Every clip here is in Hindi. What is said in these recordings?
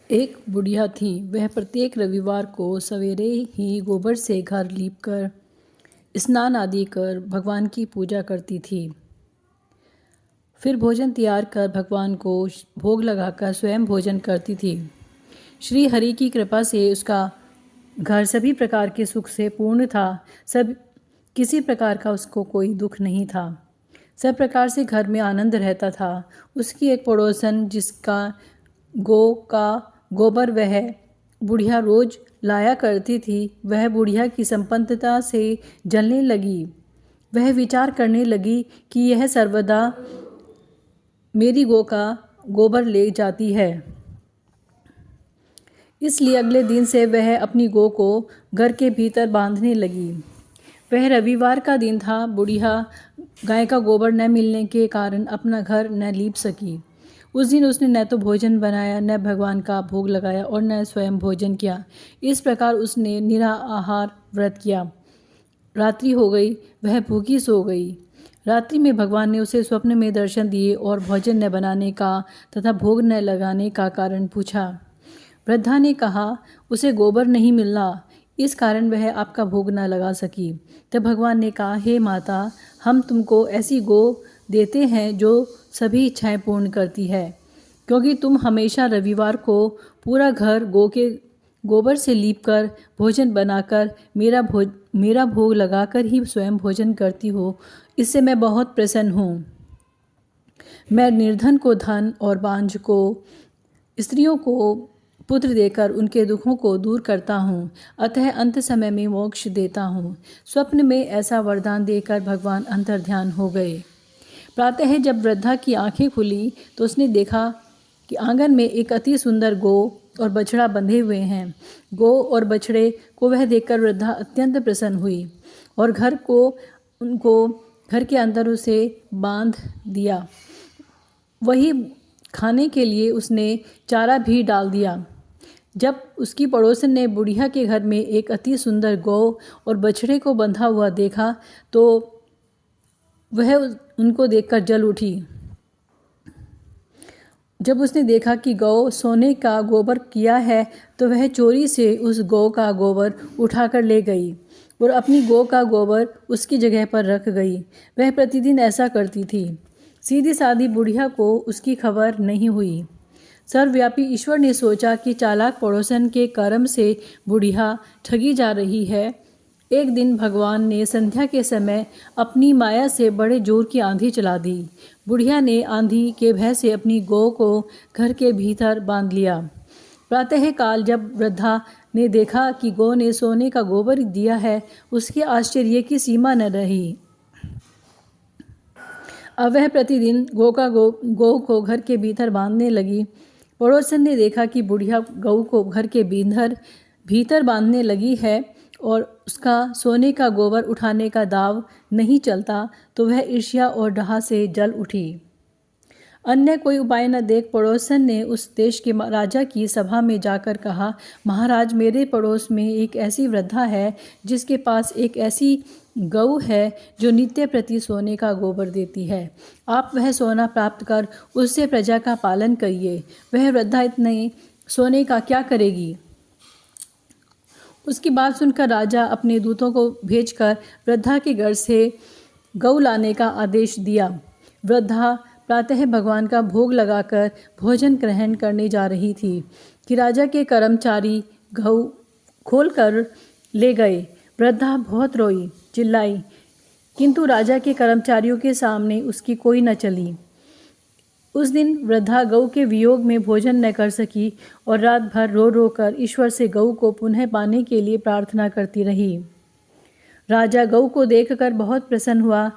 एक बुढ़िया थी। वह प्रत्येक रविवार को सवेरे ही गोबर से घर लीपकर स्नान आदि कर भगवान की पूजा करती थी। फिर भोजन तैयार कर भगवान को भोग लगाकर स्वयं भोजन करती थी। श्री हरि की कृपा से उसका घर सभी प्रकार के सुख से पूर्ण था। सब किसी प्रकार का उसको कोई दुख नहीं था। सब प्रकार से घर में आनंद रहता था। उसकी एक पड़ोसन जिसका गौ का गोबर वह बुढ़िया रोज लाया करती थी, वह बुढ़िया की संपन्नता से जलने लगी। वह विचार करने लगी कि यह सर्वदा मेरी गौ का गोबर ले जाती है। इसलिए अगले दिन से वह अपनी गौ को घर के भीतर बांधने लगी। वह रविवार का दिन था। बुढ़िया गाय का गोबर न मिलने के कारण अपना घर न लीप सकी। उस दिन उसने न तो भोजन बनाया, न भगवान का भोग लगाया और न स्वयं भोजन किया। इस प्रकार उसने निराहार व्रत किया। रात्रि हो गई, वह भूखी सो गई। रात्रि में भगवान ने उसे स्वप्न में दर्शन दिए और भोजन न बनाने का तथा भोग न लगाने का कारण पूछा। वृद्धा ने कहा, उसे गोबर नहीं मिला, इस कारण वह आपका भोग न लगा सकी। तब भगवान ने कहा, हे माता, हम तुमको ऐसी गौ देते हैं जो सभी इच्छाएं पूर्ण करती है, क्योंकि तुम हमेशा रविवार को पूरा घर गौ के गोबर से लीपकर भोजन बनाकर मेरा भोग लगाकर ही स्वयं भोजन करती हो। इससे मैं बहुत प्रसन्न हूँ। मैं निर्धन को धन और बांझ को स्त्रियों को पुत्र देकर उनके दुखों को दूर करता हूँ, अतः अंत समय में मोक्ष देता हूँ। स्वप्न में ऐसा वरदान देकर भगवान अंतर्ध्यान हो गए। प्रातः जब वृद्धा की आंखें खुली तो उसने देखा कि आंगन में एक अति सुंदर गौ और बछड़ा बंधे हुए हैं। गौ और बछड़े को वह देखकर वृद्धा अत्यंत प्रसन्न हुई और उनको घर के अंदर उसे बांध दिया। वही खाने के लिए उसने चारा भी डाल दिया। जब उसकी पड़ोसन ने बुढ़िया के घर में एक अति सुंदर गौ और बछड़े को बंधा हुआ देखा तो वह उनको देखकर जल उठी। जब उसने देखा कि गौ सोने का गोबर किया है तो वह चोरी से उस गौ का गोबर उठाकर ले गई और अपनी गौ का गोबर उसकी जगह पर रख गई। वह प्रतिदिन ऐसा करती थी। सीधी सादी बुढ़िया को उसकी खबर नहीं हुई। सर्वव्यापी ईश्वर ने सोचा कि चालाक पड़ोसन के कर्म से बुढ़िया ठगी जा रही है। एक दिन भगवान ने संध्या के समय अपनी माया से बड़े जोर की आंधी चला दी। बुढ़िया ने आंधी के भय से अपनी गौ को घर के भीतर बांध लिया। प्रातः काल जब वृद्धा ने देखा कि गौ ने सोने का गोबर दिया है, उसके आश्चर्य की सीमा न रही। अब वह प्रतिदिन गौ को घर के भीतर बांधने लगी। पड़ोसन ने देखा कि बुढ़िया गऊ को घर के भीतर बांधने लगी है और उसका सोने का गोबर उठाने का दाव नहीं चलता, तो वह ईर्ष्या और डहा से जल उठी। अन्य कोई उपाय न देख पड़ोसन ने उस देश के राजा की सभा में जाकर कहा, महाराज, मेरे पड़ोस में एक ऐसी वृद्धा है जिसके पास एक ऐसी गऊ है जो नित्य प्रति सोने का गोबर देती है। आप वह सोना प्राप्त कर उससे प्रजा का पालन करिए। वह वृद्धा इतने सोने का क्या करेगी? उसकी बात सुनकर राजा अपने दूतों को भेजकर वृद्धा के घर से गऊ लाने का आदेश दिया। वृद्धा प्रातः भगवान का भोग लगाकर भोजन ग्रहण करने जा रही थी कि राजा के कर्मचारी गऊ खोल कर ले गए। वृद्धा बहुत रोई, चिल्लाई, किंतु राजा के कर्मचारियों के सामने उसकी कोई न चली। उस दिन वृद्धा गऊ के वियोग में भोजन न कर सकी और रात भर रो रो कर ईश्वर से गऊ को पुनः पाने के लिए प्रार्थना करती रही। राजा गऊ को देखकर बहुत प्रसन्न हुआ,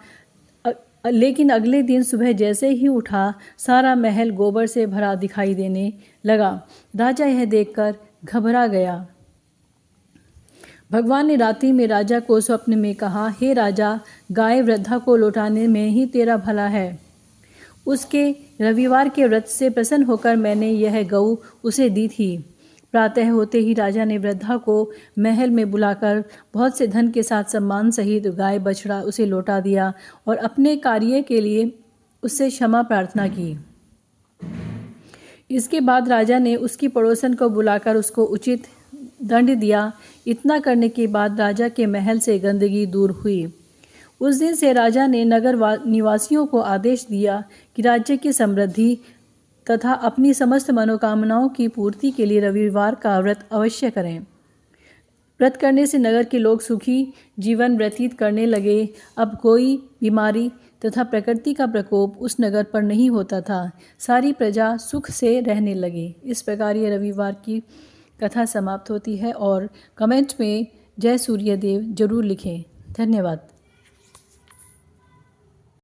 लेकिन अगले दिन सुबह जैसे ही उठा, सारा महल गोबर से भरा दिखाई देने लगा। राजा यह देखकर घबरा गया। भगवान ने रात्रि में राजा को स्वप्न में कहा, हे राजा, गाय वृद्धा को लौटाने में ही तेरा भला है। उसके रविवार के व्रत से प्रसन्न होकर मैंने यह गऊ उसे दी थी। प्रातः होते ही राजा ने वृद्धा को महल में बुलाकर बहुत से धन के साथ सम्मान सहित गाय बछड़ा उसे लौटा दिया और अपने कार्य के लिए उससे क्षमा प्रार्थना की। इसके बाद राजा ने उसकी पड़ोसन को बुलाकर उसको उचित दंड दिया। इतना करने के बाद राजा के महल से गंदगी दूर हुई। उस दिन से राजा ने नगर निवासियों को आदेश दिया कि राज्य की समृद्धि तथा अपनी समस्त मनोकामनाओं की पूर्ति के लिए रविवार का व्रत अवश्य करें। व्रत करने से नगर के लोग सुखी जीवन व्यतीत करने लगे। अब कोई बीमारी तथा प्रकृति का प्रकोप उस नगर पर नहीं होता था। सारी प्रजा सुख से रहने लगी। इस प्रकार ये रविवार की कथा समाप्त होती है और कमेंट में जय सूर्यदेव जरूर लिखें। धन्यवाद।